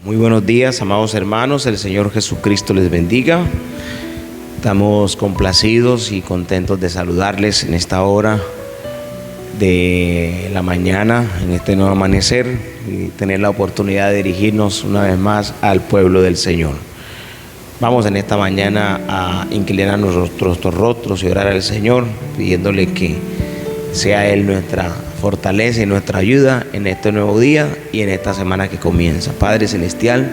Muy buenos días, amados hermanos, el Señor Jesucristo les bendiga. Estamos complacidos y contentos de saludarles en esta hora de la mañana, en este nuevo amanecer, y tener la oportunidad de dirigirnos una vez más al pueblo del Señor. Vamos en esta mañana a inclinar nuestros rostros y orar al Señor, pidiéndole que sea Él nuestra fortaleza y nuestra ayuda en este nuevo día y en esta semana que comienza. Padre Celestial,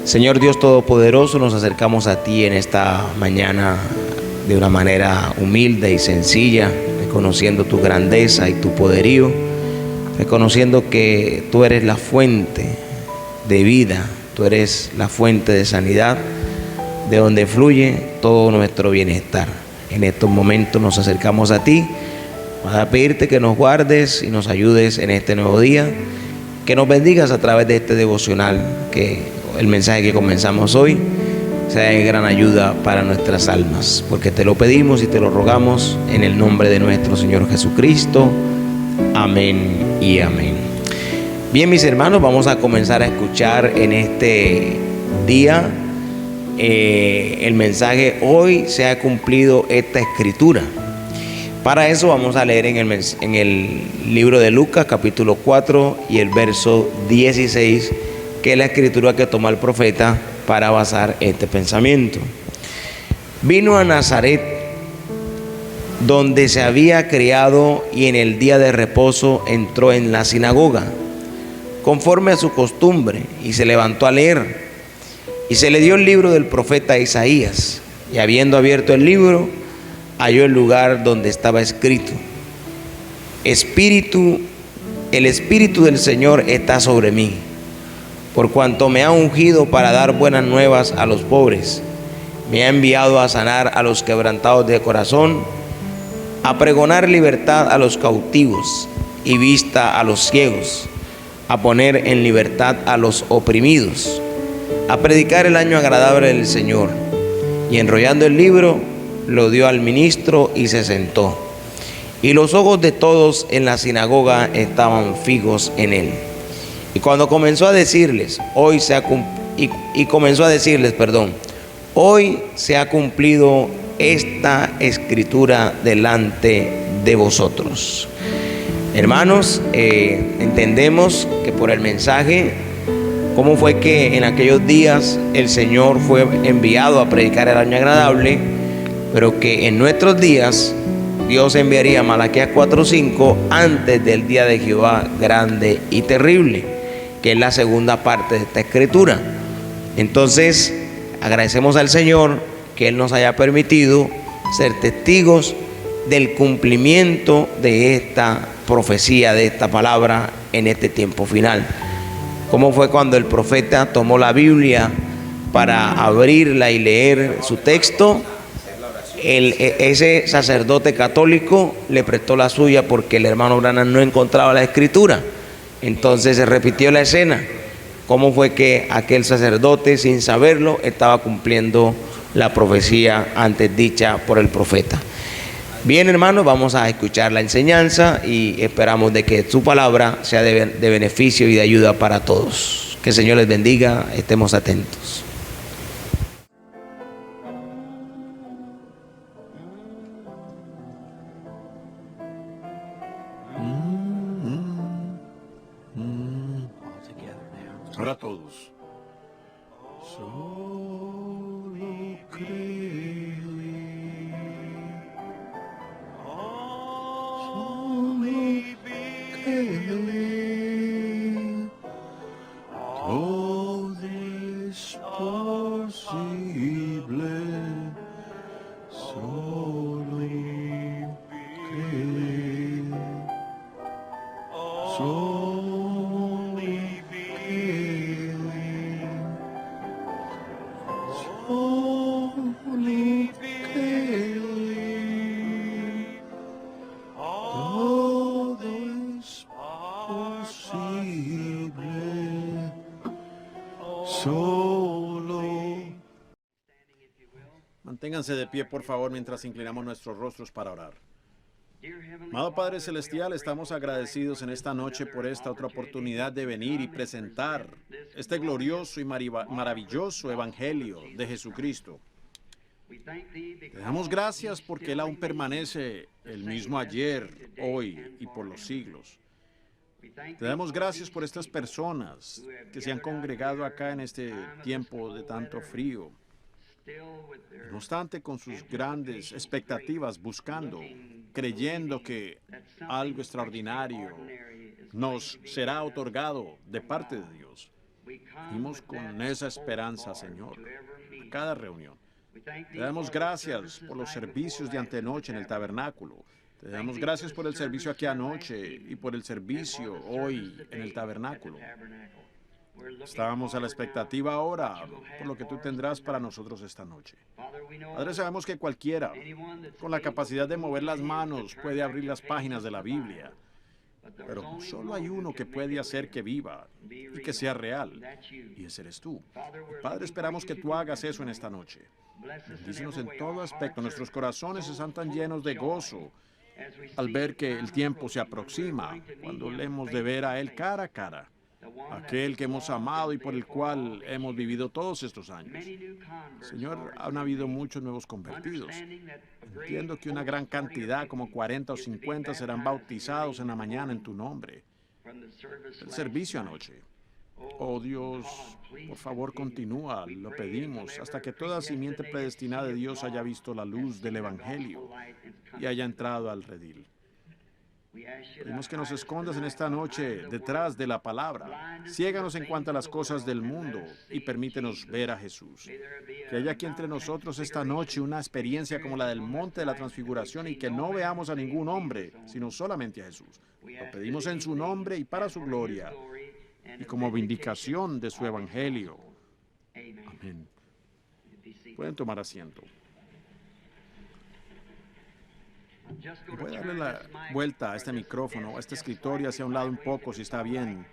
Señor Dios Todopoderoso, nos acercamos a ti en esta mañana de una manera humilde y sencilla, reconociendo tu grandeza y tu poderío, reconociendo que tú eres la fuente de vida, tú eres la fuente de sanidad, de donde fluye todo nuestro bienestar. En estos momentos nos acercamos a ti para pedirte que nos guardes y nos ayudes en este nuevo día, que nos bendigas a través de este devocional, que el mensaje que comenzamos hoy sea de gran ayuda para nuestras almas, porque te lo pedimos y te lo rogamos en el nombre de nuestro Señor Jesucristo. Amén y amén. Bien, mis hermanos, vamos a comenzar a escuchar en este día el mensaje: hoy se ha cumplido esta escritura. Para eso vamos a leer en el libro de Lucas, capítulo 4 y el verso 16, que es la escritura que toma el profeta para basar este pensamiento. Vino a Nazaret, donde se había criado, y en el día de reposo entró en la sinagoga, conforme a su costumbre, y se levantó a leer. Y se le dio el libro del profeta Isaías, y habiendo abierto el libro, halló el lugar donde estaba escrito: el Espíritu del Señor está sobre mí, por cuanto me ha ungido para dar buenas nuevas a los pobres, me ha enviado a sanar a los quebrantados de corazón, a pregonar libertad a los cautivos y vista a los ciegos, a poner en libertad a los oprimidos, a predicar el año agradable del Señor. Y enrollando el libro, lo dio al ministro y se sentó. Y los ojos de todos en la sinagoga estaban fijos en él. Y cuando comenzó a decirles, hoy se ha cumplido esta escritura delante de vosotros. Hermanos, entendemos que por el mensaje, cómo fue que en aquellos días el Señor fue enviado a predicar el año agradable, pero que en nuestros días Dios enviaría Malaquías 4:5 antes del día de Jehová grande y terrible, que es la segunda parte de esta escritura. Entonces agradecemos al Señor que Él nos haya permitido ser testigos del cumplimiento de esta profecía, de esta palabra en este tiempo final. Cómo fue cuando el profeta tomó la Biblia para abrirla y leer su texto, ese sacerdote católico le prestó la suya porque el hermano Branham no encontraba la escritura. Entonces se repitió la escena. Cómo fue que aquel sacerdote, sin saberlo, estaba cumpliendo la profecía antes dicha por el profeta. Bien, hermanos, vamos a escuchar la enseñanza y esperamos de que su palabra sea de beneficio y de ayuda para todos. Que el Señor les bendiga, estemos atentos. Ahora todos. Solo créele, solo créele, todo es posible, solo créele, solo créele, solo créele, todo es posible, solo. Manténganse de pie, por favor, mientras inclinamos nuestros rostros para orar. Amado Padre Celestial, estamos agradecidos en esta noche por esta otra oportunidad de venir y presentar este glorioso y maravilloso Evangelio de Jesucristo. Te damos gracias porque Él aún permanece el mismo ayer, hoy y por los siglos. Te damos gracias por estas personas que se han congregado acá en este tiempo de tanto frío. No obstante, con sus grandes expectativas, buscando, creyendo que algo extraordinario nos será otorgado de parte de Dios. Venimos con esa esperanza, Señor, a cada reunión. Te damos gracias por los servicios de antenoche en el tabernáculo. Te damos gracias por el servicio aquí anoche y por el servicio hoy en el tabernáculo. Estábamos a la expectativa ahora por lo que tú tendrás para nosotros esta noche. Padre, sabemos que cualquiera con la capacidad de mover las manos puede abrir las páginas de la Biblia, pero solo hay uno que puede hacer que viva y que sea real, y ese eres tú. Padre, esperamos que tú hagas eso en esta noche. Bendícenos en todo aspecto. Nuestros corazones están tan llenos de gozo al ver que el tiempo se aproxima, cuando le hemos de ver a Él cara a cara. Aquel que hemos amado y por el cual hemos vivido todos estos años. Señor, han habido muchos nuevos convertidos. Entiendo que una gran cantidad, como 40 o 50, serán bautizados en la mañana en tu nombre. El servicio anoche. Oh Dios, por favor continúa, lo pedimos, hasta que toda simiente predestinada de Dios haya visto la luz del Evangelio y haya entrado al redil. Pedimos que nos escondas en esta noche detrás de la palabra. Ciéganos en cuanto a las cosas del mundo y permítenos ver a Jesús. Que haya aquí entre nosotros esta noche una experiencia como la del Monte de la Transfiguración y que no veamos a ningún hombre, sino solamente a Jesús. Lo pedimos en su nombre y para su gloria y como vindicación de su Evangelio. Amén. Pueden tomar asiento. Voy a darle la vuelta a este micrófono, a este escritorio hacia un lado un poco, si está bien,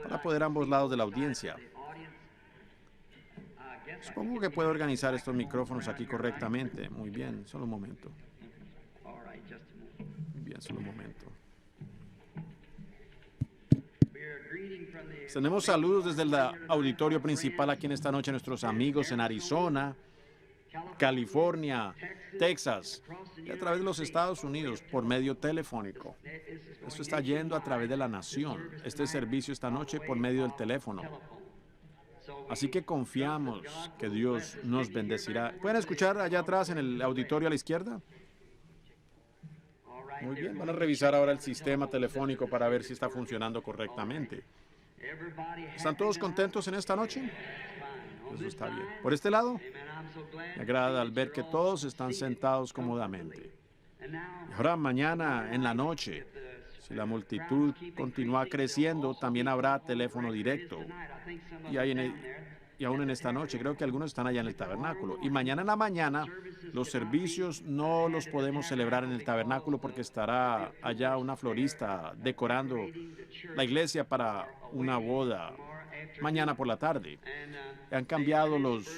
para poder ambos lados de la audiencia. Supongo que puedo organizar estos micrófonos aquí correctamente. Muy bien, solo un momento. Muy bien, solo un momento. Tenemos saludos desde el auditorio principal aquí en esta noche a nuestros amigos en Arizona, California, Texas y a través de los Estados Unidos por medio telefónico. Esto está yendo a través de la nación. Este servicio esta noche por medio del teléfono. Así que confiamos que Dios nos bendecirá. ¿Pueden escuchar allá atrás en el auditorio a la izquierda? Muy bien, van a revisar ahora el sistema telefónico para ver si está funcionando correctamente. ¿Están todos contentos en esta noche? Eso está bien. ¿Por este lado? Me agrada al ver que todos están sentados cómodamente. Y ahora mañana en la noche, si la multitud continúa creciendo, también habrá teléfono directo. y aún en esta noche. Creo que algunos están allá en el tabernáculo. Y mañana en la mañana, los servicios no los podemos celebrar en el tabernáculo porque estará allá una florista decorando la iglesia para una boda mañana por la tarde. Han cambiado los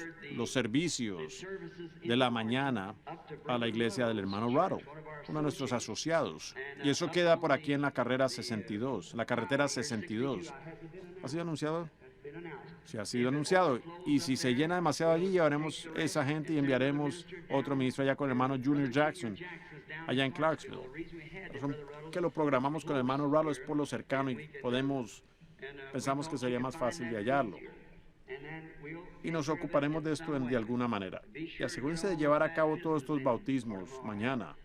servicios de la mañana a la iglesia del hermano Ruddle, uno de nuestros asociados. Y eso queda por aquí en la carrera 62, la carretera 62. ¿Ha sido anunciado? Sí, ha sido anunciado. Y si se llena demasiado allí, llevaremos esa gente y enviaremos otro ministro allá con el hermano Junior Jackson, allá en Clarksville. La razón que lo programamos con el hermano Ruddle es por lo cercano y pensamos que sería más fácil de hallarlo. Y nos ocuparemos de esto de alguna manera. Y asegúrense de llevar a cabo todos estos bautismos mañana.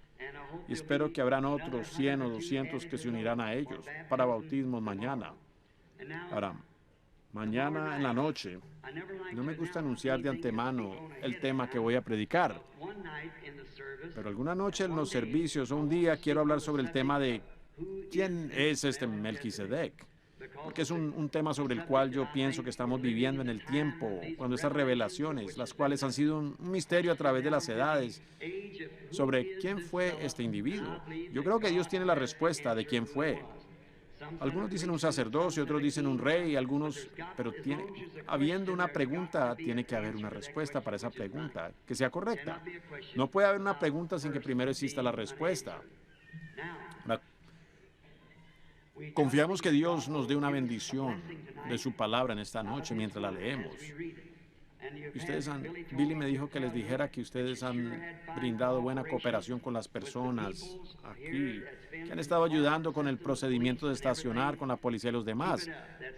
Y espero que habrán otros 100 o 200 que se unirán a ellos para bautismos mañana. Ahora, mañana en la noche, no me gusta anunciar de antemano el tema que voy a predicar. Pero alguna noche en los servicios o un día quiero hablar sobre el tema de quién es este Melquisedec. Porque es un tema sobre el cual yo pienso que estamos viviendo en el tiempo, cuando estas revelaciones, las cuales han sido un misterio a través de las edades, sobre quién fue este individuo. Yo creo que Dios tiene la respuesta de quién fue. Algunos dicen un sacerdocio, otros dicen un rey, pero habiendo una pregunta, tiene que haber una respuesta para esa pregunta, que sea correcta. No puede haber una pregunta sin que primero exista la respuesta. Confiamos que Dios nos dé una bendición de su palabra en esta noche mientras la leemos. Billy me dijo que les dijera que ustedes han brindado buena cooperación con las personas aquí, que han estado ayudando con el procedimiento de estacionar con la policía y los demás.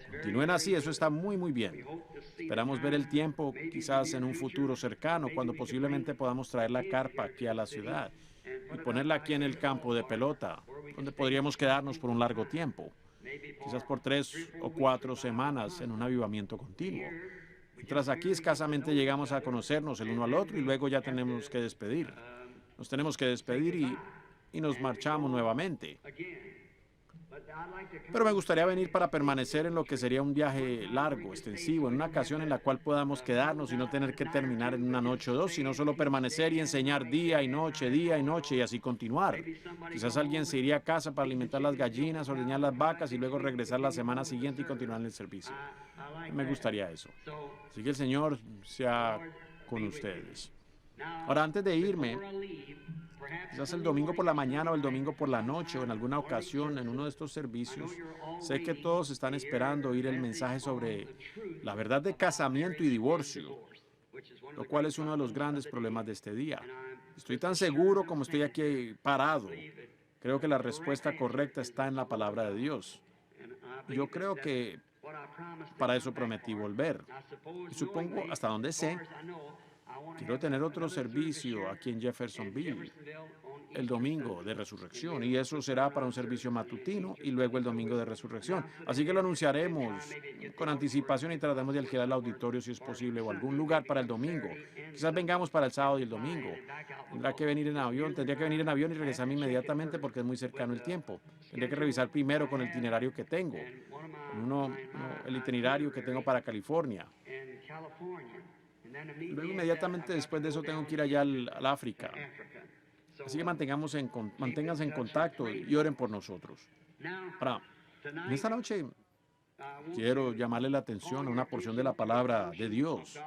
Continúen así, eso está muy, muy bien. Esperamos ver el tiempo, quizás en un futuro cercano, cuando posiblemente podamos traer la carpa aquí a la ciudad y ponerla aquí en el campo de pelota, donde podríamos quedarnos por un largo tiempo, quizás por 3 o 4 semanas en un avivamiento continuo. Mientras aquí escasamente llegamos a conocernos el uno al otro y luego ya tenemos que despedir. Nos tenemos que despedir y nos marchamos nuevamente. Pero me gustaría venir para permanecer en lo que sería un viaje largo, extensivo, en una ocasión en la cual podamos quedarnos y no tener que terminar en una noche o dos, sino solo permanecer y enseñar día y noche y así continuar. Quizás alguien se iría a casa para alimentar las gallinas, ordeñar las vacas y luego regresar la semana siguiente y continuar en el servicio. Me gustaría eso. Así que el Señor sea con ustedes. Ahora, antes de irme, quizás el domingo por la mañana o el domingo por la noche o en alguna ocasión en uno de estos servicios, sé que todos están esperando oír el mensaje sobre la verdad de casamiento y divorcio, lo cual es uno de los grandes problemas de este día. Estoy tan seguro como estoy aquí parado. Creo que la respuesta correcta está en la palabra de Dios. Yo creo que para eso prometí volver. Y supongo, hasta donde sé, quiero tener otro servicio aquí en Jeffersonville el domingo de resurrección, y eso será para un servicio matutino y luego el domingo de resurrección. Así que lo anunciaremos con anticipación y trataremos de alquilar el auditorio si es posible o algún lugar para el domingo. Quizás vengamos para el sábado y el domingo. Tendría que venir en avión y regresarme inmediatamente porque es muy cercano el tiempo. Tendría que revisar primero con el itinerario que tengo. El itinerario que tengo para California. Luego inmediatamente después de eso tengo que ir allá al África. Así que manténganse en contacto y oren por nosotros. Ahora, en esta noche quiero llamarle la atención a una porción de la palabra de Dios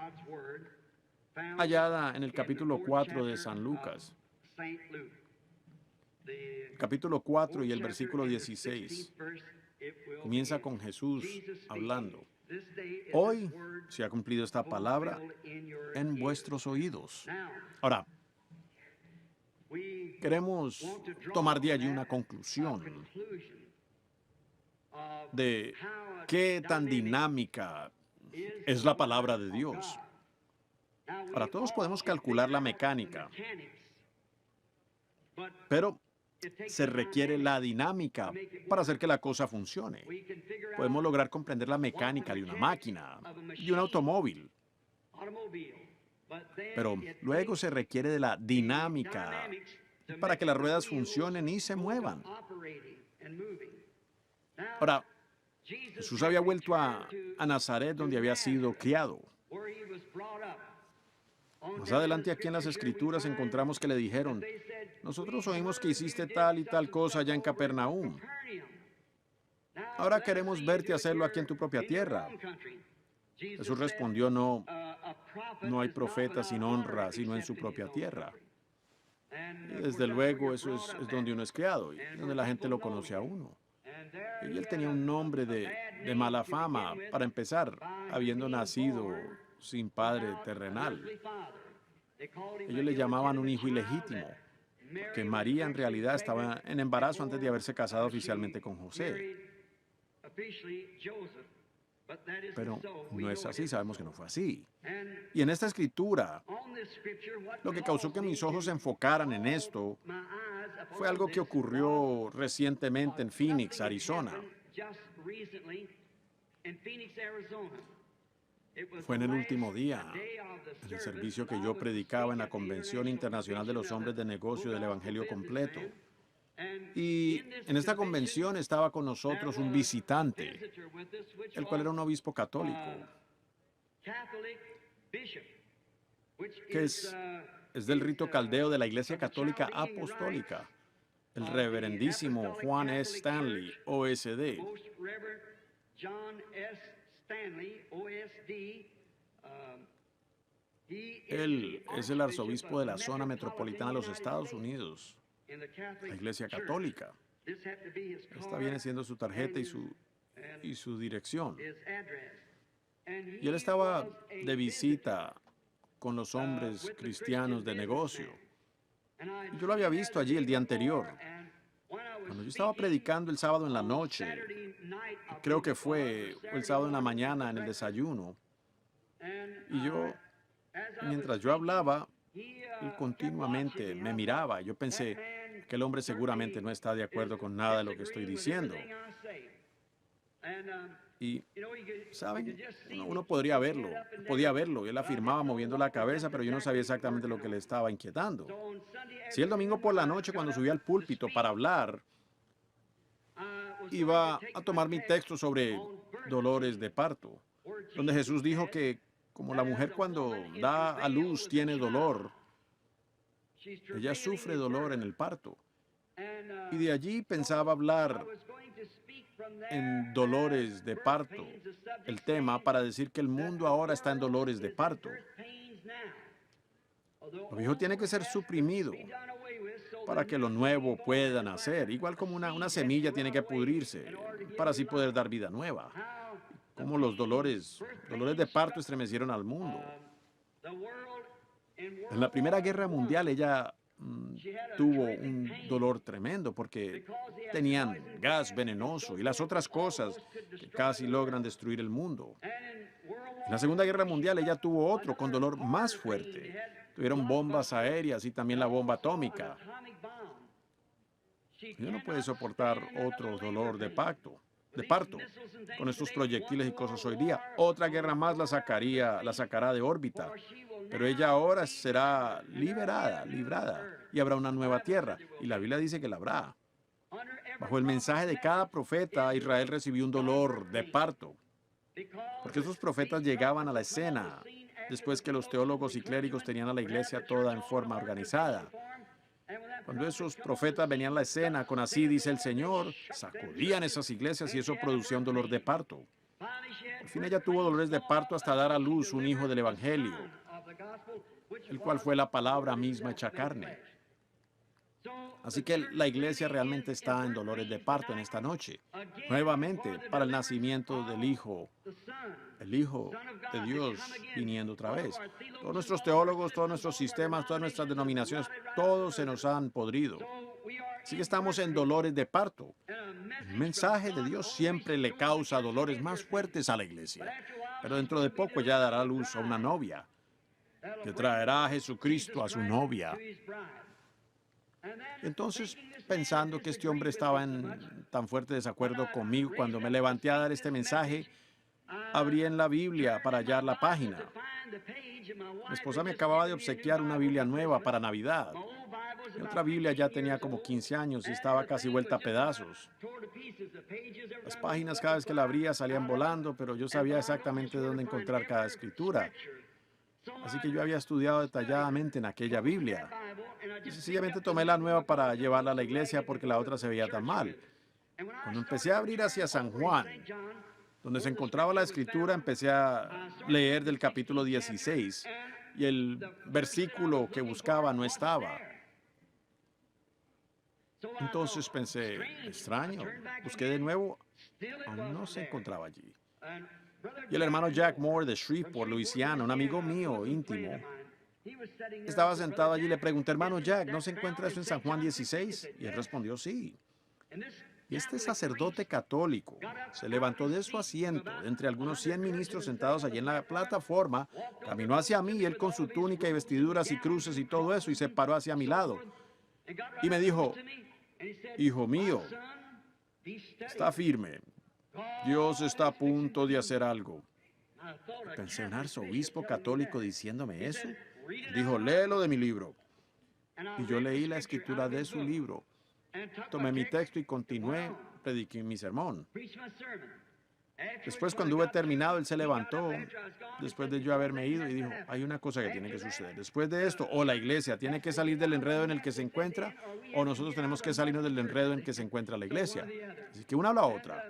hallada en el capítulo 4 de San Lucas. Capítulo 4 y el versículo 16. Comienza con Jesús hablando. Hoy se ha cumplido esta palabra en vuestros oídos. Ahora, queremos tomar de allí una conclusión de qué tan dinámica es la palabra de Dios. Ahora, todos podemos calcular la mecánica, pero se requiere la dinámica para hacer que la cosa funcione. Podemos lograr comprender la mecánica de una máquina, de un automóvil, pero luego se requiere de la dinámica para que las ruedas funcionen y se muevan. Ahora, Jesús había vuelto a Nazaret, donde había sido criado. Más adelante aquí en las Escrituras encontramos que le dijeron, nosotros oímos que hiciste tal y tal cosa allá en Capernaum. Ahora queremos verte hacerlo aquí en tu propia tierra. Jesús respondió, no, no hay profeta sin honra, sino en su propia tierra. Y desde luego eso es donde uno es criado y donde la gente lo conoce a uno. Y él tenía un nombre de mala fama, para empezar, habiendo nacido sin padre terrenal. Ellos le llamaban un hijo ilegítimo, porque María en realidad estaba en embarazo antes de haberse casado oficialmente con José. Pero no es así, sabemos que no fue así. Y en esta escritura, lo que causó que mis ojos se enfocaran en esto fue algo que ocurrió recientemente en Phoenix, Arizona. Fue en el último día, en el servicio que yo predicaba en la Convención Internacional de los Hombres de Negocio del Evangelio Completo. Y en esta convención estaba con nosotros un visitante, el cual era un obispo católico, que es del rito caldeo de la Iglesia Católica Apostólica, el reverendísimo Juan S. Stanley, OSD. Él es el arzobispo de la zona metropolitana de los Estados Unidos, la Iglesia Católica. Esta viene siendo su tarjeta y su dirección. Y él estaba de visita con los hombres cristianos de negocio. Y yo lo había visto allí el día anterior. Cuando yo estaba predicando el sábado en la noche, creo que fue el sábado en la mañana en el desayuno, y mientras yo hablaba, él continuamente me miraba. Yo pensé, que el hombre seguramente no está de acuerdo con nada de lo que estoy diciendo. Y, ¿saben? Uno podía verlo, y él afirmaba moviendo la cabeza, pero yo no sabía exactamente lo que le estaba inquietando. Si el domingo por la noche, cuando subí al púlpito para hablar, iba a tomar mi texto sobre dolores de parto, donde Jesús dijo que como la mujer cuando da a luz tiene dolor, ella sufre dolor en el parto. Y de allí pensaba hablar en dolores de parto, el tema para decir que el mundo ahora está en dolores de parto. Lo viejo tiene que ser suprimido para que lo nuevo pueda nacer, igual como una semilla tiene que pudrirse para así poder dar vida nueva. Como los dolores de parto estremecieron al mundo. En la Primera Guerra Mundial ella tuvo un dolor tremendo porque tenían gas venenoso y las otras cosas que casi logran destruir el mundo. En la Segunda Guerra Mundial ella tuvo otro con dolor más fuerte. Tuvieron bombas aéreas y también la bomba atómica. Ella no puede soportar otro dolor de parto con estos proyectiles y cosas hoy día. Otra guerra más la sacará de órbita. Pero ella ahora será librada, y habrá una nueva tierra. Y la Biblia dice que la habrá. Bajo el mensaje de cada profeta, Israel recibió un dolor de parto. Porque esos profetas llegaban a la escena después que los teólogos y clérigos tenían a la iglesia toda en forma organizada. Cuando esos profetas venían a la escena con así dice el Señor, sacudían esas iglesias y eso producía un dolor de parto. Al fin ella tuvo dolores de parto hasta dar a luz un hijo del Evangelio, el cual fue la palabra misma hecha carne. Así que la iglesia realmente está en dolores de parto en esta noche, nuevamente para el nacimiento del Hijo, el Hijo de Dios viniendo otra vez. Todos nuestros teólogos, todos nuestros sistemas, todas nuestras denominaciones, todos se nos han podrido. Así que estamos en dolores de parto. El mensaje de Dios siempre le causa dolores más fuertes a la iglesia, pero dentro de poco ya dará luz a una novia, que traerá a Jesucristo a su novia. Entonces, pensando que este hombre estaba en tan fuerte desacuerdo conmigo, cuando me levanté a dar este mensaje, abrí en la Biblia para hallar la página. Mi esposa me acababa de obsequiar una Biblia nueva para Navidad. Mi otra Biblia ya tenía como 15 años y estaba casi vuelta a pedazos. Las páginas cada vez que la abría salían volando, pero yo sabía exactamente dónde encontrar cada escritura. Así que yo había estudiado detalladamente en aquella Biblia. Y sencillamente tomé la nueva para llevarla a la iglesia porque la otra se veía tan mal. Cuando empecé a abrir hacia San Juan, donde se encontraba la escritura, empecé a leer del capítulo 16 y el versículo que buscaba no estaba. Entonces pensé, extraño, busqué de nuevo, aún no se encontraba allí. Y el hermano Jack Moore de Shreveport, Luisiana, un amigo mío íntimo, estaba sentado allí y le pregunté, hermano Jack, ¿no se encuentra eso en San Juan 16? Y él respondió, sí. Y este sacerdote católico se levantó de su asiento, de entre algunos 100 ministros sentados allí en la plataforma, caminó hacia mí, y él con su túnica y vestiduras y cruces y todo eso, y se paró hacia mi lado. Y me dijo, hijo mío, está firme. Dios está a punto de hacer algo. Y pensé, un arzobispo católico diciéndome eso. Dijo, léelo de mi libro. Y yo leí la escritura de su libro. Tomé mi texto y continué, prediqué mi sermón. Después, cuando hube terminado, él se levantó, después de yo haberme ido, y dijo, hay una cosa que tiene que suceder. Después de esto, o la iglesia tiene que salir del enredo en el que se encuentra, o nosotros tenemos que salirnos del enredo en que se encuentra la iglesia. Así que una a la otra.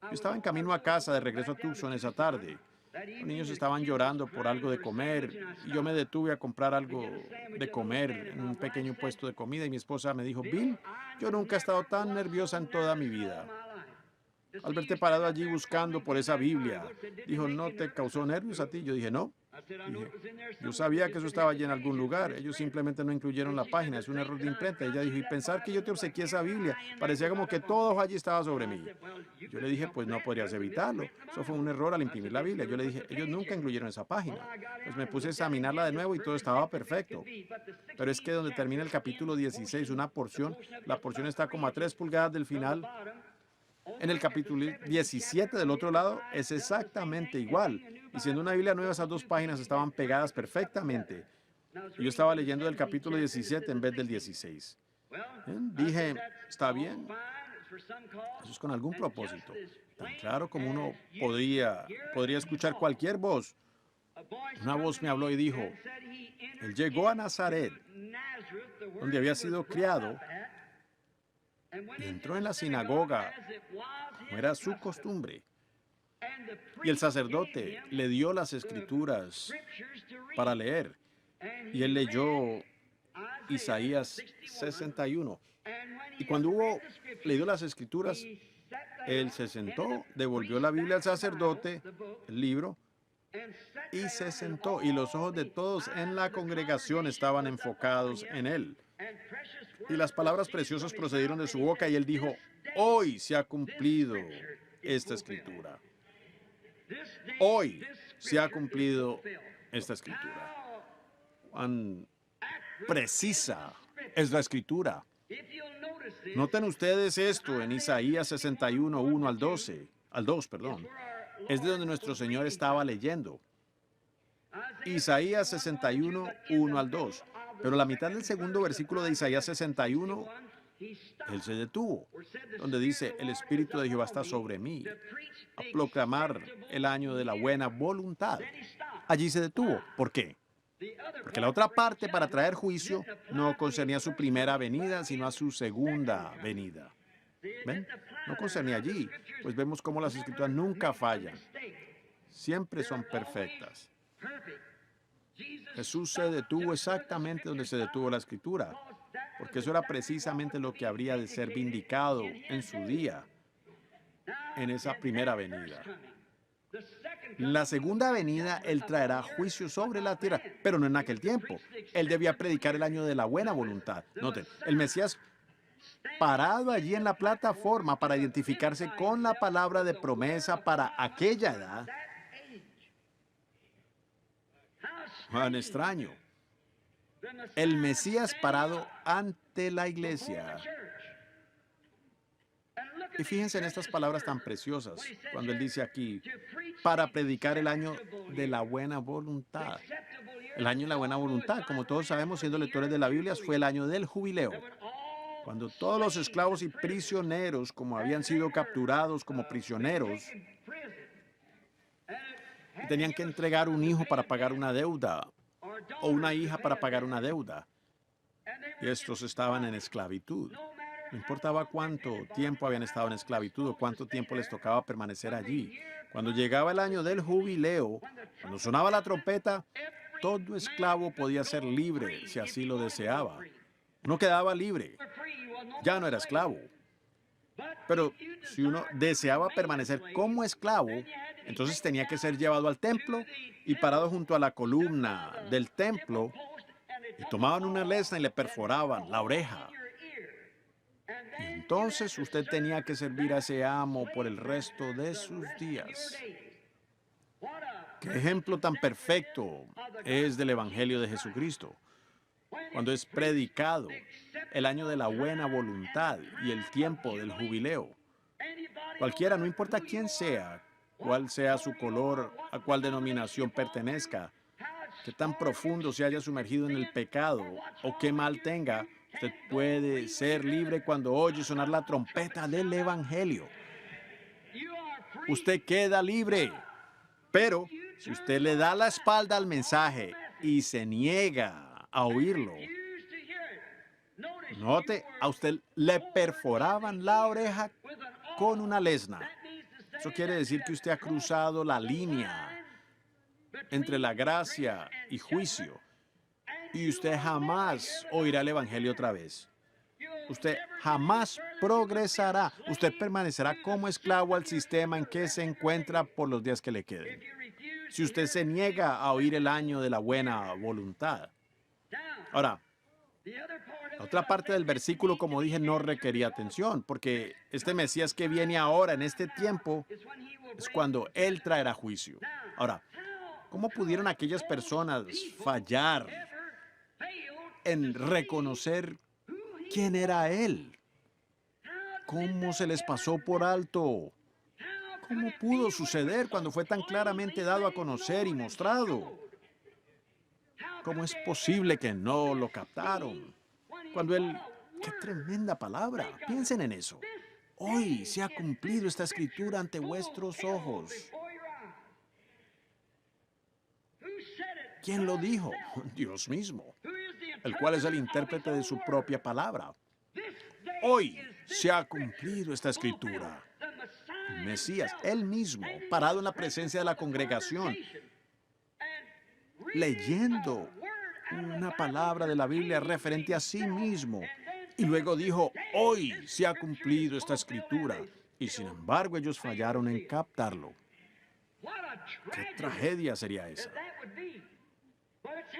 Yo estaba en camino a casa, de regreso a Tucson esa tarde. Los niños estaban llorando por algo de comer, y yo me detuve a comprar algo de comer en un pequeño puesto de comida, y mi esposa me dijo, Bill, yo nunca he estado tan nerviosa en toda mi vida. Al verte parado allí buscando por esa Biblia, dijo, ¿no te causó nervios a ti? Yo dije, no. Dije, yo sabía que eso estaba allí en algún lugar. Ellos simplemente no incluyeron la página. Es un error de imprenta. Ella dijo, y pensar que yo te obsequié esa Biblia. Parecía como que todo allí estaba sobre mí. Yo le dije, pues no podrías evitarlo. Eso fue un error al imprimir la Biblia. Yo le dije, ellos nunca incluyeron esa página. Pues me puse a examinarla de nuevo y todo estaba perfecto. Pero es que donde termina el capítulo 16, una porción, la porción está como a 3 pulgadas del final. En el capítulo 17 del otro lado es exactamente igual. Y siendo una Biblia nueva, esas 2 páginas estaban pegadas perfectamente. Y yo estaba leyendo del capítulo 17 en vez del 16. Dije, está bien. Eso es con algún propósito. Tan claro como uno podría escuchar cualquier voz. Una voz me habló y dijo, él llegó a Nazaret, donde había sido criado, y entró en la sinagoga, como era su costumbre. Y el sacerdote le dio las escrituras para leer. Y él leyó Isaías 61. Y cuando hubo leído las escrituras, él se sentó, devolvió la Biblia al sacerdote, el libro, y se sentó. Y los ojos de todos en la congregación estaban enfocados en él. Y las palabras preciosas procedieron de su boca, y él dijo, hoy se ha cumplido esta escritura. Hoy se ha cumplido esta escritura. Cuán precisa es la escritura. Noten ustedes esto en Isaías 61, 1 al 12, al 2, perdón. Es de donde nuestro Señor estaba leyendo. Isaías 61, 1 al 2. Pero la mitad del segundo versículo de Isaías 61, él se detuvo, donde dice, el Espíritu de Jehová está sobre mí, a proclamar el año de la buena voluntad. Allí se detuvo. ¿Por qué? Porque la otra parte, para traer juicio, no concernía a su primera venida, sino a su segunda venida. ¿Ven? No concernía allí, pues vemos cómo las escrituras nunca fallan. Siempre son perfectas. Jesús se detuvo exactamente donde se detuvo la escritura, porque eso era precisamente lo que habría de ser vindicado en su día, en esa primera venida. En la segunda venida, Él traerá juicio sobre la tierra, pero no en aquel tiempo. Él debía predicar el año de la buena voluntad. Noten, el Mesías parado allí en la plataforma para identificarse con la palabra de promesa para aquella edad. Tan extraño. El Mesías parado ante la iglesia. Y fíjense en estas palabras tan preciosas, cuando él dice aquí, para predicar el año de la buena voluntad. El año de la buena voluntad, como todos sabemos, siendo lectores de la Biblia, fue el año del jubileo, cuando todos los esclavos y prisioneros, como habían sido capturados como prisioneros, tenían que entregar un hijo para pagar una deuda o una hija para pagar una deuda. Y estos estaban en esclavitud. No importaba cuánto tiempo habían estado en esclavitud o cuánto tiempo les tocaba permanecer allí. Cuando llegaba el año del jubileo, cuando sonaba la trompeta, todo esclavo podía ser libre si así lo deseaba. Uno quedaba libre, ya no era esclavo. Pero si uno deseaba permanecer como esclavo, entonces tenía que ser llevado al templo y parado junto a la columna del templo, y tomaban una lesna y le perforaban la oreja. Y entonces usted tenía que servir a ese amo por el resto de sus días. ¿Qué ejemplo tan perfecto es del Evangelio de Jesucristo? Cuando es predicado el año de la buena voluntad y el tiempo del jubileo. Cualquiera, no importa quién sea, cuál sea su color, a cuál denominación pertenezca, qué tan profundo se haya sumergido en el pecado o qué mal tenga, usted puede ser libre cuando oye sonar la trompeta del Evangelio. Usted queda libre. Pero si usted le da la espalda al mensaje y se niega a oírlo, note, a usted le perforaban la oreja con una lesna. Eso quiere decir que usted ha cruzado la línea entre la gracia y juicio. Y usted jamás oirá el Evangelio otra vez. Usted jamás progresará. Usted permanecerá como esclavo al sistema en que se encuentra por los días que le queden. Si usted se niega a oír el año de la buena voluntad. Ahora, la otra parte del versículo, como dije, no requería atención, porque este Mesías que viene ahora, en este tiempo, es cuando Él traerá juicio. Ahora, ¿cómo pudieron aquellas personas fallar en reconocer quién era Él? ¿Cómo se les pasó por alto? ¿Cómo pudo suceder cuando fue tan claramente dado a conocer y mostrado? ¿Cómo es posible que no lo captaron? Cuando Él... ¡Qué tremenda palabra! Piensen en eso. Hoy se ha cumplido esta escritura ante vuestros ojos. ¿Quién lo dijo? Dios mismo, el cual es el intérprete de su propia palabra. Hoy se ha cumplido esta escritura. El Mesías, Él mismo, parado en la presencia de la congregación, leyendo una palabra de la Biblia referente a sí mismo. Y luego dijo, hoy se ha cumplido esta escritura. Y sin embargo ellos fallaron en captarlo. ¿Qué tragedia sería esa?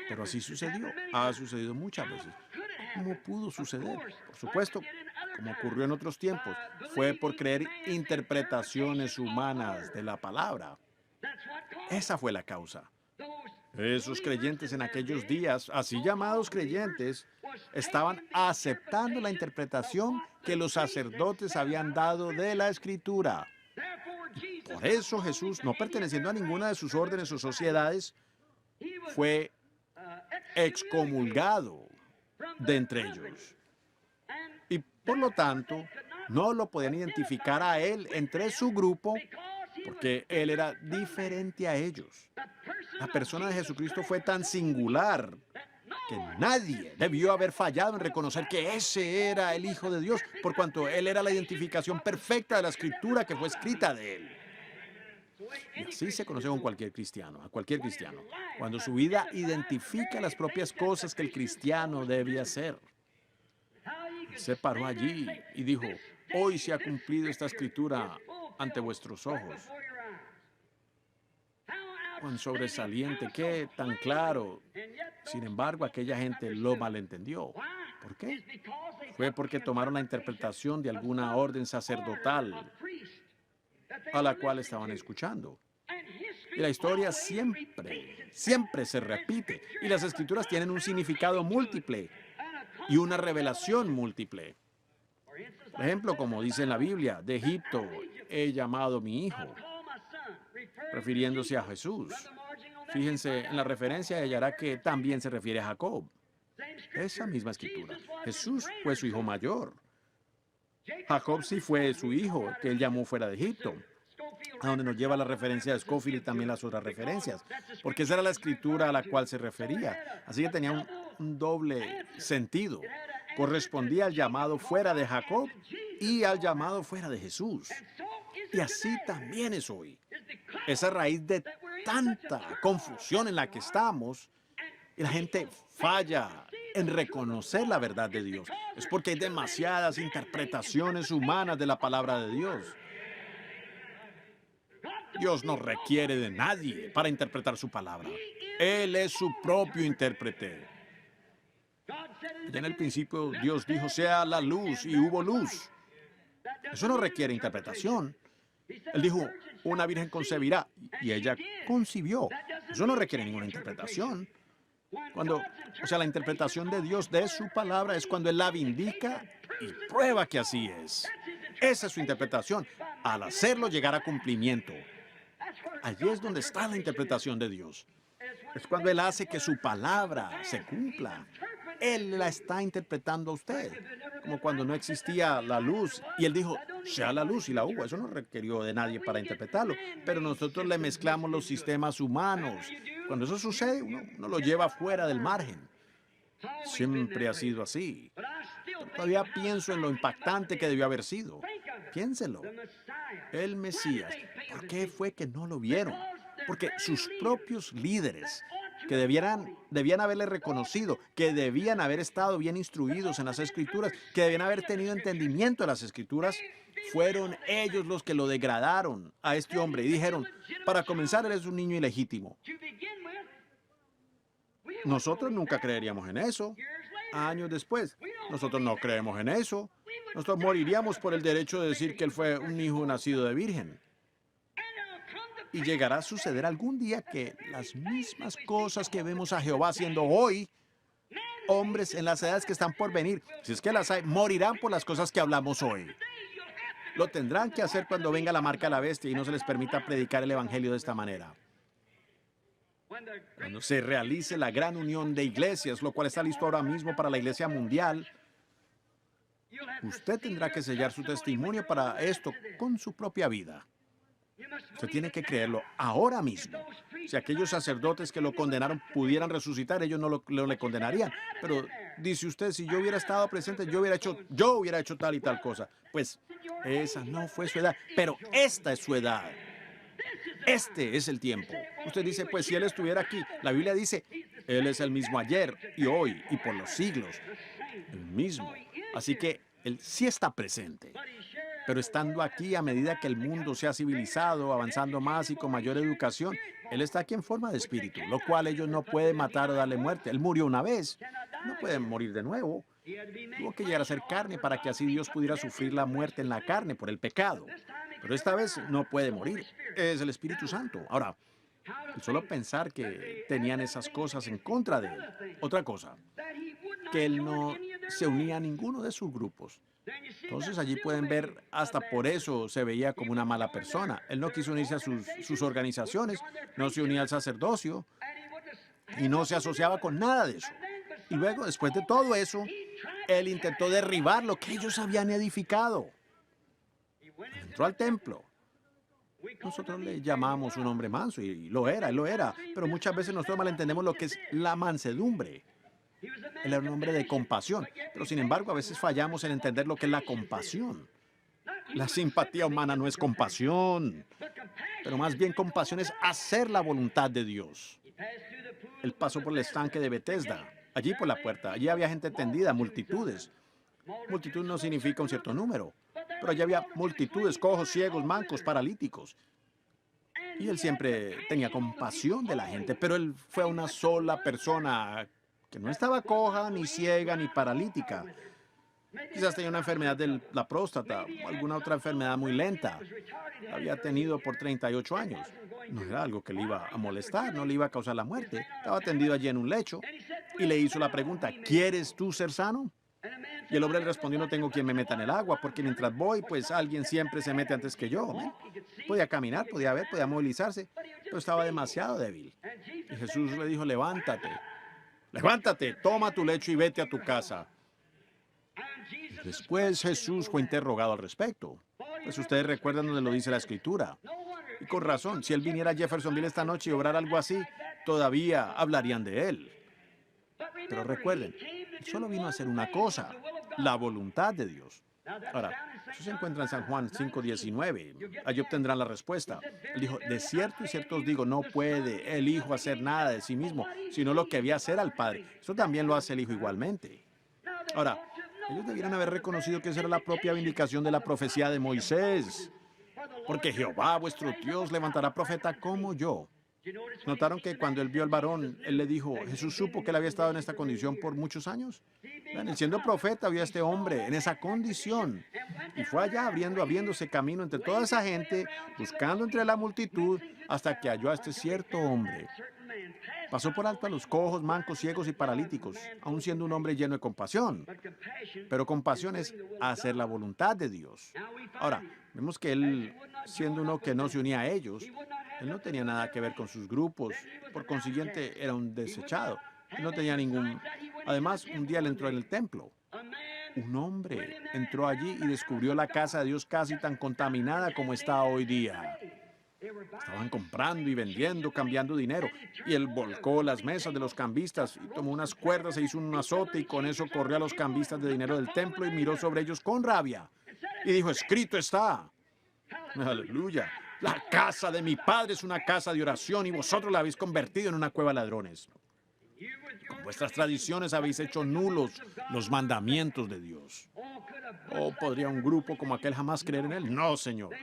Pero así sucedió. Ha sucedido muchas veces. ¿Cómo pudo suceder? Por supuesto, como ocurrió en otros tiempos, fue por creer interpretaciones humanas de la palabra. Esa fue la causa. Esos creyentes en aquellos días, así llamados creyentes, estaban aceptando la interpretación que los sacerdotes habían dado de la Escritura. Por eso Jesús, no perteneciendo a ninguna de sus órdenes o sociedades, fue excomulgado de entre ellos. Y por lo tanto, no lo podían identificar a él entre su grupo porque él era diferente a ellos. La persona de Jesucristo fue tan singular que nadie debió haber fallado en reconocer que ese era el Hijo de Dios, por cuanto él era la identificación perfecta de la Escritura que fue escrita de él. Y así se conoce con cualquier cristiano, a cualquier cristiano, cuando su vida identifica las propias cosas que el cristiano debe hacer. Se paró allí y dijo, hoy se ha cumplido esta escritura ante vuestros ojos. Cuán sobresaliente, qué tan claro. Sin embargo, aquella gente lo malentendió. ¿Por qué? Fue porque tomaron la interpretación de alguna orden sacerdotal a la cual estaban escuchando. Y la historia siempre se repite. Y las escrituras tienen un significado múltiple y una revelación múltiple. Por ejemplo, como dice en la Biblia, de Egipto he llamado mi hijo, refiriéndose a Jesús. Fíjense, en la referencia hallará que también se refiere a Jacob. Esa misma escritura. Jesús fue su hijo mayor. Jacob sí fue su hijo, que él llamó fuera de Egipto. a donde nos lleva la referencia de Scofield y también las otras referencias, porque esa era la escritura a la cual se refería. Así que tenía un doble sentido. Correspondía al llamado fuera de Jacob y al llamado fuera de Jesús. Y así también es hoy. Esa raíz de tanta confusión en la que estamos, y la gente falla en reconocer la verdad de Dios. Es porque hay demasiadas interpretaciones humanas de la palabra de Dios. Dios no requiere de nadie para interpretar su palabra. Él es su propio intérprete. Ya en el principio Dios dijo, sea la luz, y hubo luz. Eso no requiere interpretación. Él dijo, una virgen concebirá, y ella concibió. Eso no requiere ninguna interpretación. La interpretación de Dios de su palabra es cuando Él la vindica y prueba que así es. Esa es su interpretación, al hacerlo llegar a cumplimiento. Allí es donde está la interpretación de Dios. Es cuando Él hace que su palabra se cumpla. Él la está interpretando a usted. Como cuando no existía la luz y Él dijo, sea la luz, y la hubo. Eso no requirió de nadie para interpretarlo. Pero nosotros le mezclamos los sistemas humanos. Cuando eso sucede, uno lo lleva fuera del margen. Siempre ha sido así. Pero todavía pienso en lo impactante que debió haber sido. Piénselo. El Mesías. ¿Por qué fue que no lo vieron? Porque sus propios líderes, que debían haberle reconocido, que debían haber estado bien instruidos en las Escrituras, que debían haber tenido entendimiento de las Escrituras, fueron ellos los que lo degradaron a este hombre y dijeron, para comenzar, él es un niño ilegítimo. Nosotros nunca creeríamos en eso. Años después, nosotros no creemos en eso. Nosotros moriríamos por el derecho de decir que él fue un hijo nacido de virgen. Y llegará a suceder algún día que las mismas cosas que vemos a Jehová haciendo hoy, hombres en las edades que están por venir, si es que las hay, morirán por las cosas que hablamos hoy. Lo tendrán que hacer cuando venga la marca de la bestia y no se les permita predicar el evangelio de esta manera. Cuando se realice la gran unión de iglesias, lo cual está listo ahora mismo para la iglesia mundial, usted tendrá que sellar su testimonio para esto con su propia vida. Usted tiene que creerlo ahora mismo. Si aquellos sacerdotes que lo condenaron pudieran resucitar, ellos no le condenarían. Pero dice usted, si yo hubiera estado presente, yo hubiera hecho tal y tal cosa. Pues esa no fue su edad, pero esta es su edad. Este es el tiempo. Usted dice, pues si Él estuviera aquí, la Biblia dice, Él es el mismo ayer y hoy y por los siglos. El mismo. Así que Él sí está presente. Pero estando aquí, a medida que el mundo se ha civilizado, avanzando más y con mayor educación, Él está aquí en forma de espíritu, lo cual ellos no pueden matar o darle muerte. Él murió una vez, no puede morir de nuevo. Tuvo que llegar a ser carne para que así Dios pudiera sufrir la muerte en la carne por el pecado. Pero esta vez no puede morir. Es el Espíritu Santo. Ahora, solo pensar que tenían esas cosas en contra de Él. Otra cosa, que Él no se unía a ninguno de sus grupos. Entonces allí pueden ver, hasta por eso se veía como una mala persona. Él no quiso unirse a sus organizaciones, no se unía al sacerdocio y no se asociaba con nada de eso. Y luego, después de todo eso, Él intentó derribar lo que ellos habían edificado. Entró al templo. Nosotros le llamamos un hombre manso y él lo era. Pero muchas veces nosotros malentendemos lo que es la mansedumbre. Él era un hombre de compasión, pero sin embargo a veces fallamos en entender lo que es la compasión. La simpatía humana no es compasión, pero más bien compasión es hacer la voluntad de Dios. Él pasó por el estanque de Betesda, allí por la puerta, allí había gente tendida, multitudes. Multitud no significa un cierto número, pero allí había multitudes, cojos, ciegos, mancos, paralíticos. Y él siempre tenía compasión de la gente, pero él fue una sola persona que no estaba coja, ni ciega, ni paralítica. Quizás tenía una enfermedad de la próstata o alguna otra enfermedad muy lenta. La había tenido por 38 años. No era algo que le iba a molestar, no le iba a causar la muerte. Estaba tendido allí en un lecho y le hizo la pregunta, ¿quieres tú ser sano? Y el hombre le respondió, no tengo quien me meta en el agua, porque mientras voy, pues alguien siempre se mete antes que yo. Podía caminar, podía ver, podía movilizarse, pero estaba demasiado débil. Y Jesús le dijo, levántate. Levántate, toma tu lecho y vete a tu casa. Después Jesús fue interrogado al respecto. Pues ustedes recuerdan donde lo dice la Escritura. Y con razón, si él viniera a Jeffersonville esta noche y obrara algo así, todavía hablarían de él. Pero recuerden, él solo vino a hacer una cosa, la voluntad de Dios. Ahora, eso se encuentra en San Juan 5:19. Allí obtendrán la respuesta. Él dijo, de cierto y cierto os digo, no puede el Hijo hacer nada de sí mismo, sino lo que había hacer al Padre. Eso también lo hace el Hijo igualmente. Ahora, ellos debieran haber reconocido que esa era la propia vindicación de la profecía de Moisés. Porque Jehová, vuestro Dios, levantará profeta como yo. ¿Notaron que cuando él vio al varón, él le dijo, Jesús supo que él había estado en esta condición por muchos años? Vean, siendo profeta, vio a este hombre en esa condición. Y fue allá abriéndose camino entre toda esa gente, buscando entre la multitud, hasta que halló a este cierto hombre. Pasó por alto a los cojos, mancos, ciegos y paralíticos, aun siendo un hombre lleno de compasión. Pero compasión es hacer la voluntad de Dios. Ahora, vemos que él, siendo uno que no se unía a ellos, él no tenía nada que ver con sus grupos, por consiguiente era un desechado. Él no tenía ningún... Además, un día él entró en el templo. Un hombre entró allí y descubrió la casa de Dios casi tan contaminada como está hoy día. Estaban comprando y vendiendo, cambiando dinero. Y él volcó las mesas de los cambistas y tomó unas cuerdas e hizo un azote y con eso corrió a los cambistas de dinero del templo y miró sobre ellos con rabia. Y dijo, escrito está. Aleluya. La casa de mi padre es una casa de oración y vosotros la habéis convertido en una cueva de ladrones. Con vuestras tradiciones habéis hecho nulos los mandamientos de Dios. ¿O podría un grupo como aquel jamás creer en él? No, Señor.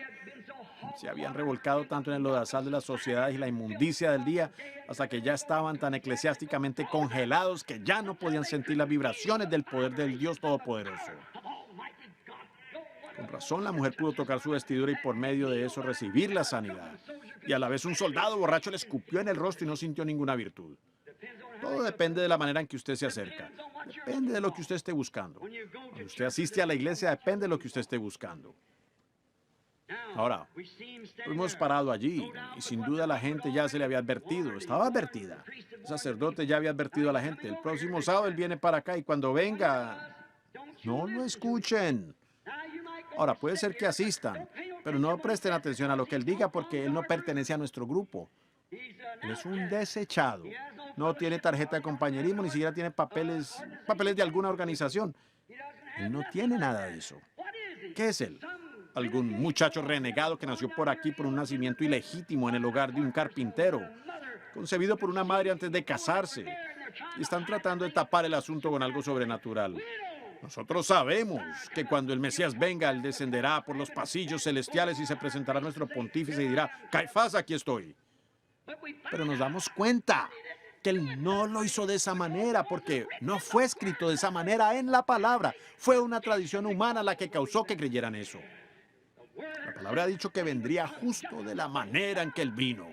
Se habían revolcado tanto en el lodazal de la sociedad y la inmundicia del día hasta que ya estaban tan eclesiásticamente congelados que ya no podían sentir las vibraciones del poder del Dios Todopoderoso. Con razón la mujer pudo tocar su vestidura y por medio de eso recibir la sanidad. Y a la vez un soldado borracho le escupió en el rostro y no sintió ninguna virtud. Todo depende de la manera en que usted se acerca. Depende de lo que usted esté buscando. Cuando usted asiste a la iglesia, depende de lo que usted esté buscando. Ahora, hemos parado allí y sin duda la gente ya se le había advertido, estaba advertida. El sacerdote ya había advertido a la gente. El próximo sábado él viene para acá y cuando venga, no lo escuchen. Ahora, puede ser que asistan, pero no presten atención a lo que él diga porque él no pertenece a nuestro grupo. Él es un desechado. No tiene tarjeta de compañerismo, ni siquiera tiene papeles de alguna organización. Él no tiene nada de eso. ¿Qué es él? Algún muchacho renegado que nació por aquí por un nacimiento ilegítimo en el hogar de un carpintero, concebido por una madre antes de casarse. Y están tratando de tapar el asunto con algo sobrenatural. Nosotros sabemos que cuando el Mesías venga, él descenderá por los pasillos celestiales y se presentará a nuestro pontífice y dirá, Caifás, aquí estoy. Pero nos damos cuenta que él no lo hizo de esa manera porque no fue escrito de esa manera en la palabra. Fue una tradición humana la que causó que creyeran eso. La palabra ha dicho que vendría justo de la manera en que él vino.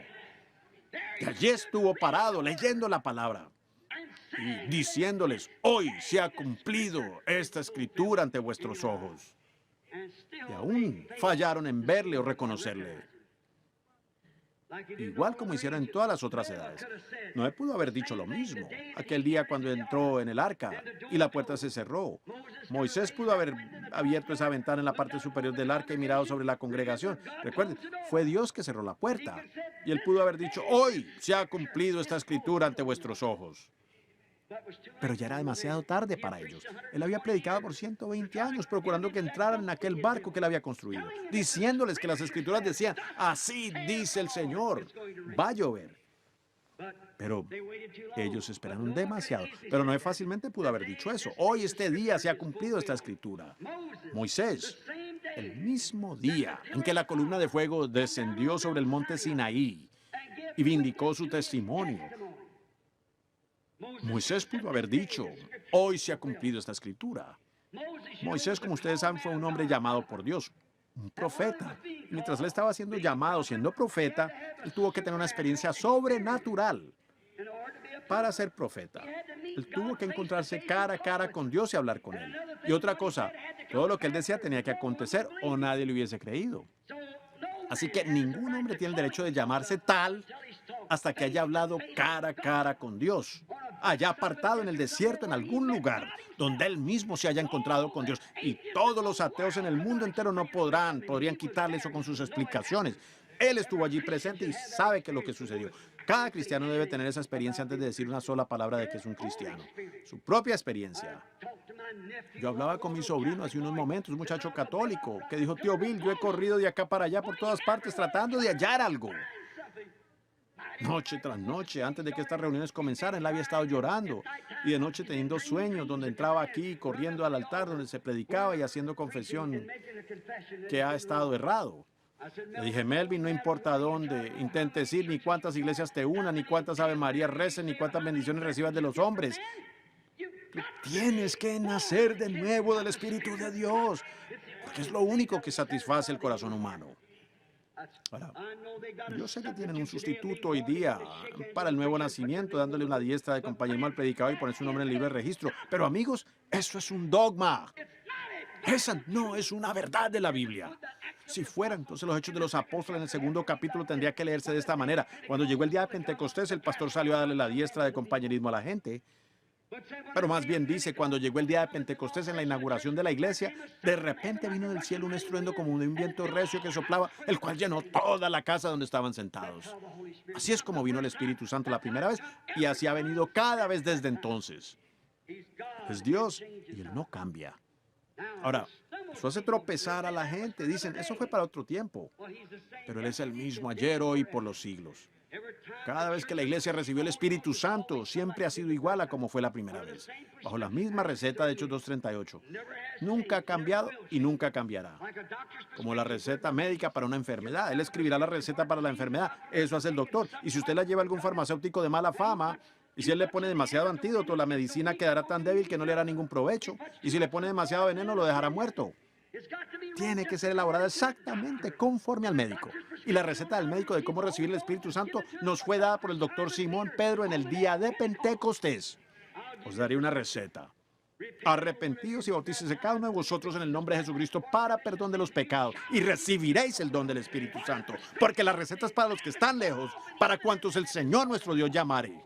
Y allí estuvo parado leyendo la palabra y diciéndoles, hoy se ha cumplido esta escritura ante vuestros ojos. Y aún fallaron en verle o reconocerle. Igual como hicieron en todas las otras edades. Noé pudo haber dicho lo mismo aquel día cuando entró en el arca y la puerta se cerró. Moisés pudo haber abierto esa ventana en la parte superior del arca y mirado sobre la congregación. Recuerden, fue Dios que cerró la puerta. Y él pudo haber dicho, hoy se ha cumplido esta escritura ante vuestros ojos. Pero ya era demasiado tarde para ellos. Él había predicado por 120 años, procurando que entraran en aquel barco que él había construido, diciéndoles que las escrituras decían, así dice el Señor, va a llover. Pero ellos esperaron demasiado. Pero Noé fácilmente pudo haber dicho eso. Hoy este día se ha cumplido esta escritura. Moisés, el mismo día en que la columna de fuego descendió sobre el monte Sinaí y vindicó su testimonio, Moisés pudo haber dicho, hoy se ha cumplido esta escritura. Moisés, como ustedes saben, fue un hombre llamado por Dios, un profeta. Mientras él estaba siendo llamado, siendo profeta, él tuvo que tener una experiencia sobrenatural para ser profeta. Él tuvo que encontrarse cara a cara con Dios y hablar con él. Y otra cosa, todo lo que él decía tenía que acontecer o nadie le hubiese creído. Así que ningún hombre tiene el derecho de llamarse tal hasta que haya hablado cara a cara con Dios, haya apartado en el desierto en algún lugar donde él mismo se haya encontrado con Dios. Y todos los ateos en el mundo entero no podrían quitarle eso con sus explicaciones. Él estuvo allí presente y sabe qué es lo que sucedió. Cada cristiano debe tener esa experiencia antes de decir una sola palabra de que es un cristiano. Su propia experiencia. Yo hablaba con mi sobrino hace unos momentos, un muchacho católico, que dijo: tío Bill, yo he corrido de acá para allá por todas partes tratando de hallar algo. Noche tras noche, antes de que estas reuniones comenzaran, él había estado llorando y de noche teniendo sueños, donde entraba aquí, corriendo al altar, donde se predicaba y haciendo confesión que ha estado errado. Le dije: Melvin, no importa dónde intentes ir, ni cuántas iglesias te unan, ni cuántas Ave María recen, ni cuántas bendiciones recibas de los hombres. Tú tienes que nacer de nuevo del Espíritu de Dios, porque es lo único que satisface el corazón humano. Ahora, yo sé que tienen un sustituto hoy día para el nuevo nacimiento, dándole una diestra de compañerismo al predicador y poner su nombre en el libre registro. Pero amigos, eso es un dogma. Esa no es una verdad de la Biblia. Si fuera, entonces los Hechos de los Apóstoles en el segundo capítulo tendría que leerse de esta manera. Cuando llegó el día de Pentecostés, el pastor salió a darle la diestra de compañerismo a la gente. Pero más bien dice, cuando llegó el día de Pentecostés en la inauguración de la iglesia, de repente vino del cielo un estruendo como de un viento recio que soplaba, el cual llenó toda la casa donde estaban sentados. Así es como vino el Espíritu Santo la primera vez y así ha venido cada vez desde entonces. Es Dios y Él no cambia. Ahora, eso hace tropezar a la gente. Dicen, eso fue para otro tiempo. Pero Él es el mismo ayer, hoy y por los siglos. Cada vez que la iglesia recibió el Espíritu Santo, siempre ha sido igual a como fue la primera vez, bajo la misma receta de Hechos 2:38. Nunca ha cambiado y nunca cambiará. Como la receta médica para una enfermedad. Él escribirá la receta para la enfermedad. Eso hace el doctor. Y si usted la lleva a algún farmacéutico de mala fama, y si él le pone demasiado antídoto, la medicina quedará tan débil que no le hará ningún provecho. Y si le pone demasiado veneno, lo dejará muerto. Tiene que ser elaborada exactamente conforme al médico. Y la receta del médico de cómo recibir el Espíritu Santo nos fue dada por el doctor Simón Pedro en el día de Pentecostés. Os daré una receta. Arrepentidos y bautícese cada uno de vosotros en el nombre de Jesucristo para perdón de los pecados y recibiréis el don del Espíritu Santo. Porque la receta es para los que están lejos, para cuantos el Señor nuestro Dios llamare.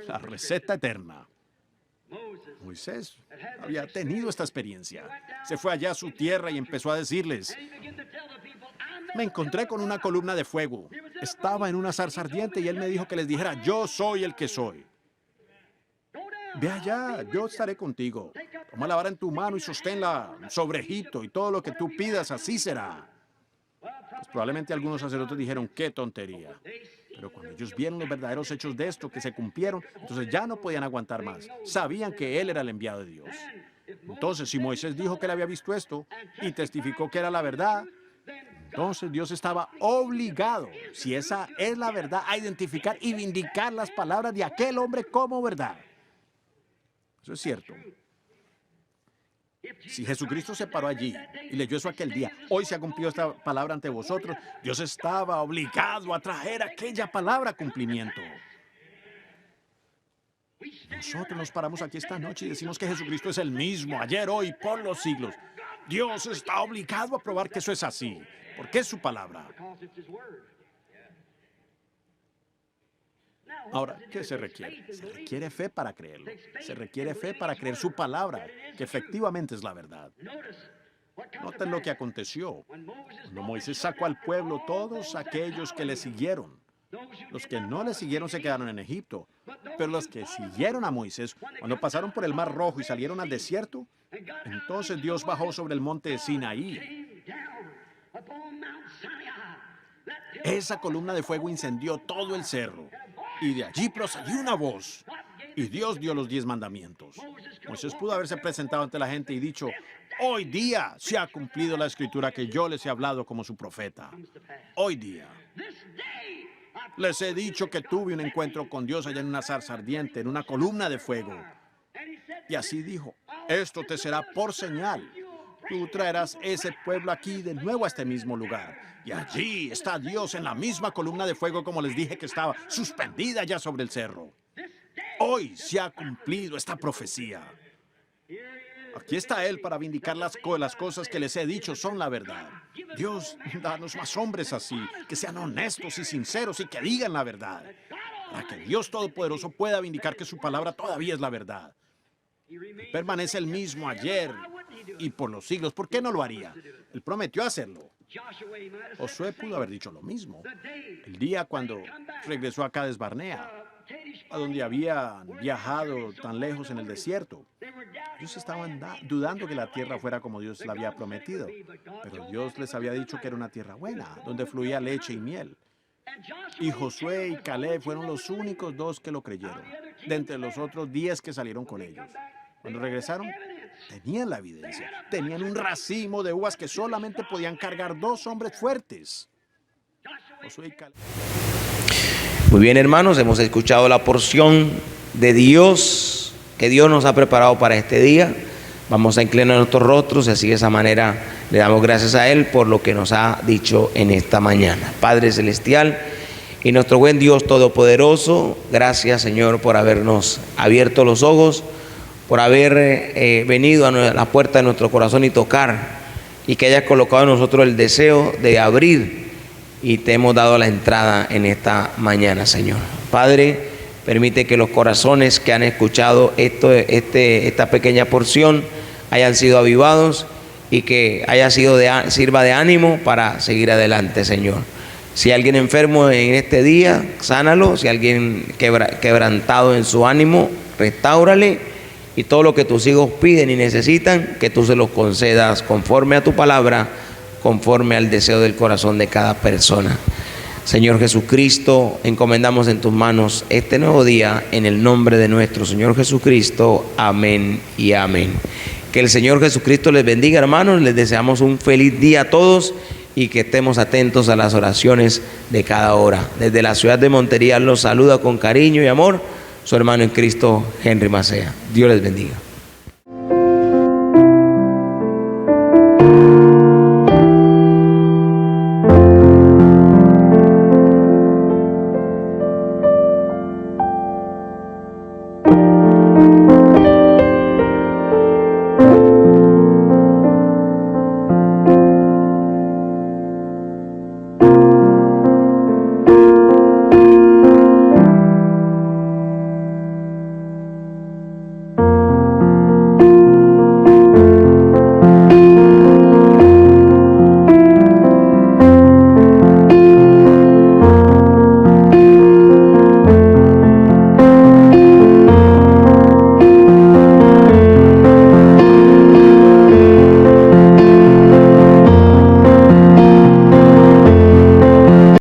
La receta eterna. Moisés había tenido esta experiencia. Se fue allá a su tierra y empezó a decirles: me encontré con una columna de fuego. Estaba en una zarza ardiente y él me dijo que les dijera: yo soy el que soy. Ve allá, yo estaré contigo. Toma la vara en tu mano y sosténla sobre Egipto, y todo lo que tú pidas, así será. Pues probablemente algunos sacerdotes dijeron: qué tontería. Pero cuando ellos vieron los verdaderos hechos de esto que se cumplieron, entonces ya no podían aguantar más. Sabían que Él era el enviado de Dios. Entonces, si Moisés dijo que él había visto esto y testificó que era la verdad, entonces Dios estaba obligado, si esa es la verdad, a identificar y vindicar las palabras de aquel hombre como verdad. Eso es cierto. Si Jesucristo se paró allí y leyó eso aquel día, hoy se ha cumplido esta palabra ante vosotros, Dios estaba obligado a traer aquella palabra a cumplimiento. Nosotros nos paramos aquí esta noche y decimos que Jesucristo es el mismo, ayer, hoy, por los siglos. Dios está obligado a probar que eso es así, porque es su palabra. Ahora, ¿qué se requiere? Se requiere fe para creerlo. Se requiere fe para creer su palabra, que efectivamente es la verdad. Noten lo que aconteció. Cuando Moisés sacó al pueblo, todos aquellos que le siguieron. Los que no le siguieron se quedaron en Egipto. Pero los que siguieron a Moisés, cuando pasaron por el Mar Rojo y salieron al desierto, entonces Dios bajó sobre el monte de Sinaí. Esa columna de fuego incendió todo el cerro. Y de allí procedió una voz. Y Dios dio los 10 mandamientos. Moisés pudo haberse presentado ante la gente y dicho: hoy día se ha cumplido la escritura que yo les he hablado como su profeta. Hoy día. Les he dicho que tuve un encuentro con Dios allá en una zarza ardiente, en una columna de fuego. Y así dijo: esto te será por señal. Tú traerás ese pueblo aquí de nuevo a este mismo lugar. Y allí está Dios en la misma columna de fuego, como les dije que estaba, suspendida ya sobre el cerro. Hoy se ha cumplido esta profecía. Aquí está Él para vindicar las cosas que les he dicho son la verdad. Dios, danos más hombres así, que sean honestos y sinceros y que digan la verdad. Para que Dios Todopoderoso pueda vindicar que su palabra todavía es la verdad. Permanece el mismo ayer y por los siglos. ¿Por qué no lo haría? Él prometió hacerlo. Josué pudo haber dicho lo mismo. El día cuando regresó a Cades Barnea, a donde habían viajado tan lejos en el desierto. Ellos estaban dudando que la tierra fuera como Dios la había prometido, pero Dios les había dicho que era una tierra buena, donde fluía leche y miel. Y Josué y Caleb fueron los únicos dos que lo creyeron, de entre los otros 10 que salieron con ellos. Cuando regresaron, tenían la evidencia, tenían un racimo de uvas que solamente podían cargar 2 hombres fuertes. Josué y Caleb. Muy bien, hermanos, hemos escuchado la porción de Dios que Dios nos ha preparado para este día. Vamos a inclinar nuestros rostros y así de esa manera le damos gracias a Él por lo que nos ha dicho en esta mañana. Padre Celestial y nuestro buen Dios Todopoderoso, gracias, Señor, por habernos abierto los ojos, por haber venido a la puerta de nuestro corazón y tocar, y que hayas colocado en nosotros el deseo de abrir, y te hemos dado la entrada en esta mañana, Señor. Padre, permite que los corazones que han escuchado esta pequeña porción hayan sido avivados y que sirva de ánimo para seguir adelante, Señor. Si hay alguien enfermo en este día, sánalo. Si hay alguien quebrantado en su ánimo, restáurale. Y todo lo que tus hijos piden y necesitan, que tú se los concedas conforme a tu palabra, conforme al deseo del corazón de cada persona. Señor Jesucristo, encomendamos en tus manos este nuevo día en el nombre de nuestro Señor Jesucristo. Amén y amén. Que el Señor Jesucristo les bendiga, hermanos. Les deseamos un feliz día a todos y que estemos atentos a las oraciones de cada hora. Desde la ciudad de Montería los saluda con cariño y amor su hermano en Cristo, Henry Macea. Dios les bendiga.